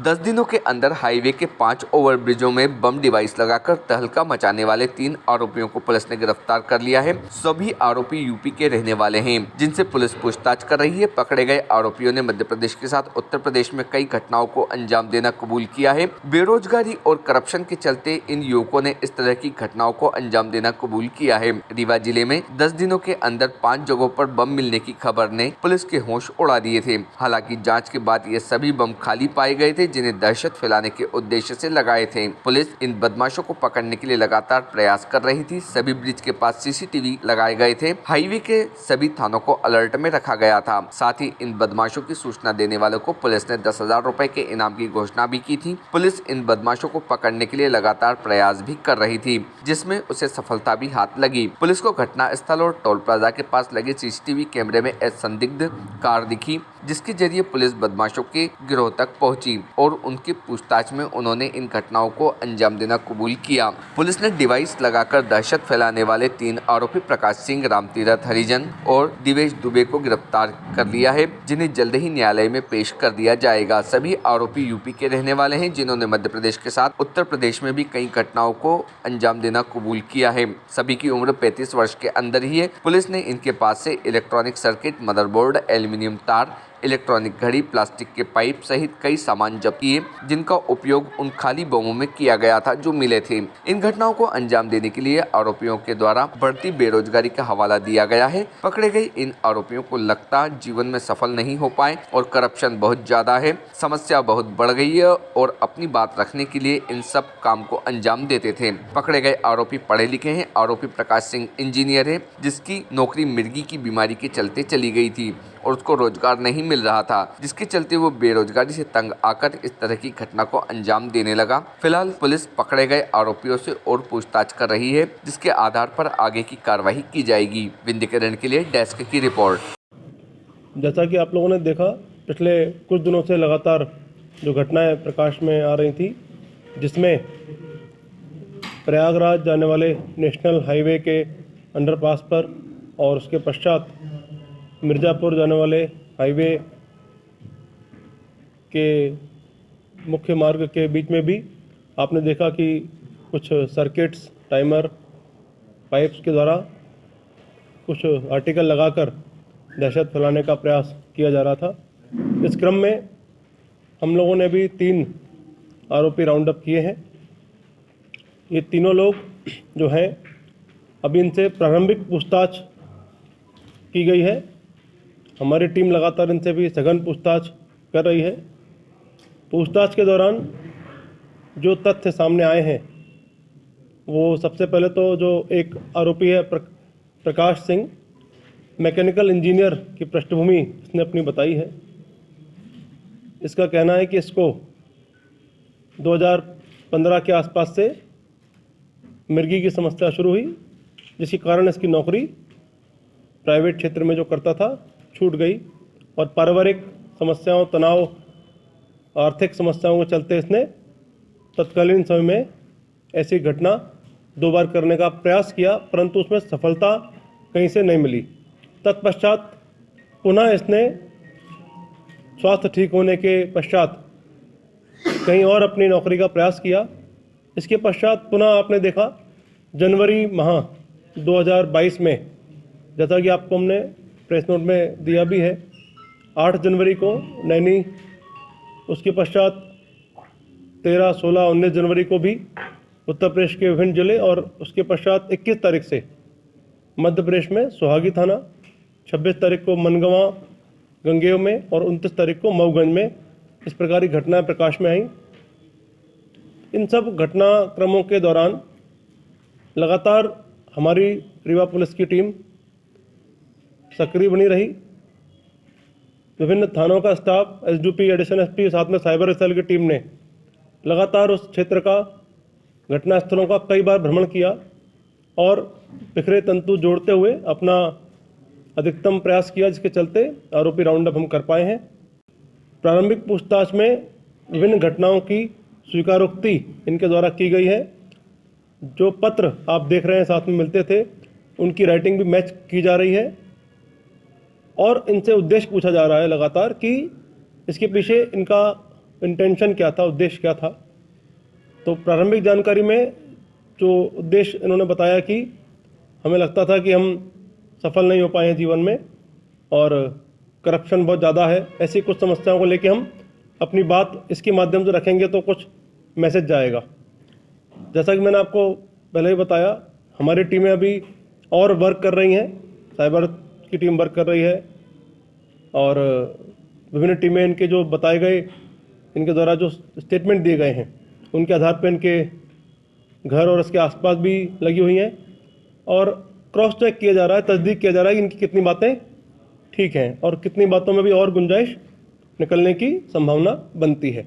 10 दिनों के अंदर हाईवे के 5 ओवरब्रिजों में बम डिवाइस लगाकर तहलका मचाने वाले 3 आरोपियों को पुलिस ने गिरफ्तार कर लिया है। सभी आरोपी यूपी के रहने वाले हैं, जिनसे पुलिस पूछताछ कर रही है। पकड़े गए आरोपियों ने मध्य प्रदेश के साथ उत्तर प्रदेश में कई घटनाओं को अंजाम देना कबूल किया है। बेरोजगारी और करप्शन के चलते इन युवकों ने इस तरह की घटनाओं को अंजाम देना कबूल किया है। रीवा जिले में 10 दिनों के अंदर 5 जगहों पर बम मिलने की खबर ने पुलिस के होश उड़ा दिए थे। हालांकि जांच के बाद ये सभी बम खाली पाए गए थे, जिन्हें दहशत फैलाने के उद्देश्य से लगाए थे। पुलिस इन बदमाशों को पकड़ने के लिए लगातार प्रयास कर रही थी। सभी ब्रिज के पास सीसीटीवी लगाए गए थे। हाईवे के सभी थानों को अलर्ट में रखा गया था। साथ ही इन बदमाशों की सूचना देने वालों को पुलिस ने 10,000 रुपए के इनाम की घोषणा भी की थी। पुलिस इन बदमाशों को पकड़ने के लिए लगातार प्रयास भी कर रही थी, जिसमें उसे सफलता भी हाथ लगी। पुलिस को घटना स्थल और टोल प्लाजा के पास लगे सीसीटीवी कैमरे में एक संदिग्ध कार दिखी, जिसके जरिए पुलिस बदमाशों के गिरोह तक पहुंची और उनकी पूछताछ में उन्होंने इन घटनाओं को अंजाम देना कबूल किया। पुलिस ने डिवाइस लगाकर दहशत फैलाने वाले 3 आरोपी प्रकाश सिंह, रामतीरथ हरिजन और दिवेश दुबे को गिरफ्तार कर लिया है, जिन्हें जल्द ही न्यायालय में पेश कर दिया जाएगा। सभी आरोपी यूपी के रहने वाले हैं, जिन्होंने मध्य प्रदेश के साथ उत्तर प्रदेश में भी कई घटनाओं को अंजाम देना कबूल किया है। सभी की उम्र 35 वर्ष के अंदर ही है। पुलिस ने इनके पास से इलेक्ट्रॉनिक सर्किट, मदरबोर्ड, एल्यूमिनियम तार, इलेक्ट्रॉनिक घड़ी, प्लास्टिक के पाइप सहित कई सामान जब्त किए, जिनका उपयोग उन खाली बमों में किया गया था जो मिले थे। इन घटनाओं को अंजाम देने के लिए आरोपियों के द्वारा बढ़ती बेरोजगारी का हवाला दिया गया है। पकड़े गए इन आरोपियों को लगता जीवन में सफल नहीं हो पाए और करप्शन बहुत ज्यादा है, समस्या बहुत बढ़ गई है और अपनी बात रखने के लिए इन सब काम को अंजाम देते थे। पकड़े गए आरोपी पढ़े लिखे हैं। आरोपी प्रकाश सिंह इंजीनियर है, जिसकी नौकरी मिर्गी की बीमारी के चलते चली गई थी और उसको रोजगार नहीं मिल रहा था, जिसके चलते वो बेरोजगारी से तंग आकर इस तरह की घटना को अंजाम देने लगा। फिलहाल पुलिस पकड़े गए आरोपियों से और पूछताछ कर रही है, जिसके आधार पर आगे की कार्रवाई की जाएगी। विंध्यकरण के लिए डेस्क की रिपोर्ट। जैसा कि आप लोगों ने देखा, पिछले कुछ दिनों से लगातार जो घटनाएं प्रकाश में आ रही थी, जिसमें प्रयागराज जाने वाले नेशनल हाईवे के अंडरपास पर और उसके पश्चात मिर्ज़ापुर जाने वाले हाईवे के मुख्य मार्ग के बीच में भी आपने देखा कि कुछ सर्किट्स, टाइमर, पाइप्स के द्वारा कुछ आर्टिकल लगाकर दहशत फैलाने का प्रयास किया जा रहा था। इस क्रम में हम लोगों ने भी 3 आरोपी राउंड अप किए हैं। ये तीनों लोग जो हैं, अभी इनसे प्रारंभिक पूछताछ की गई है। हमारी टीम लगातार इनसे भी सघन पूछताछ कर रही है। पूछताछ के दौरान जो तथ्य सामने आए हैं, वो सबसे पहले तो जो एक आरोपी है प्रकाश सिंह, मैकेनिकल इंजीनियर की पृष्ठभूमि इसने अपनी बताई है। इसका कहना है कि इसको 2015 के आसपास से मिर्गी की समस्या शुरू हुई, जिसके कारण इसकी नौकरी प्राइवेट क्षेत्र में जो करता था छूट गई और पारिवारिक समस्याओं, तनाव, आर्थिक समस्याओं के चलते इसने तत्कालीन समय में ऐसी घटना 2 बार करने का प्रयास किया, परंतु उसमें सफलता कहीं से नहीं मिली। तत्पश्चात पुनः इसने स्वास्थ्य ठीक होने के पश्चात कहीं और अपनी नौकरी का प्रयास किया। इसके पश्चात पुनः आपने देखा जनवरी माह 2022 में, जैसा कि आपको हमने प्रेस नोट में दिया भी है, 8 जनवरी को नैनी, उसके पश्चात 13, 16, 19 जनवरी को भी उत्तर प्रदेश के विभिन्न जिले और उसके पश्चात 21 तारीख से मध्य प्रदेश में सुहागी थाना, 26 तारीख को मनगवा गंगेय में और 29 तारीख को मऊगंज में इस प्रकार की घटनाएं प्रकाश में आई। इन सब घटनाक्रमों के दौरान लगातार हमारी रीवा पुलिस की टीम सक्रिय बनी रही। विभिन्न थानों का स्टाफ, एसडीपी, एडिशनल एसपी, साथ में साइबर सेल की टीम ने लगातार उस क्षेत्र का, घटना स्थलों का कई बार भ्रमण किया और बिखरे तंतु जोड़ते हुए अपना अधिकतम प्रयास किया, जिसके चलते आरोपी राउंड अप हम कर पाए हैं। प्रारंभिक पूछताछ में विभिन्न घटनाओं की स्वीकारोक्ति इनके द्वारा की गई है। जो पत्र आप देख रहे हैं साथ में मिलते थे, उनकी राइटिंग भी मैच की जा रही है और इनसे उद्देश्य पूछा जा रहा है लगातार कि इसके पीछे इनका इंटेंशन क्या था, उद्देश्य क्या था। तो प्रारंभिक जानकारी में जो उद्देश्य इन्होंने बताया कि हमें लगता था कि हम सफल नहीं हो पाए हैं जीवन में और करप्शन बहुत ज़्यादा है, ऐसी कुछ समस्याओं को लेके हम अपनी बात इसके माध्यम से रखेंगे तो कुछ मैसेज जाएगा। जैसा कि मैंने आपको पहले ही बताया, हमारी टीमें अभी और वर्क कर रही हैं, साइबर की टीम वर्क कर रही है और विभिन्न टीमें इनके जो बताए गए, इनके द्वारा जो स्टेटमेंट दिए गए हैं उनके आधार पर इनके घर और इसके आसपास भी लगी हुई हैं और क्रॉस चेक किया जा रहा है, तस्दीक किया जा रहा है कि इनकी कितनी बातें ठीक हैं और कितनी बातों में भी और गुंजाइश निकलने की संभावना बनती है।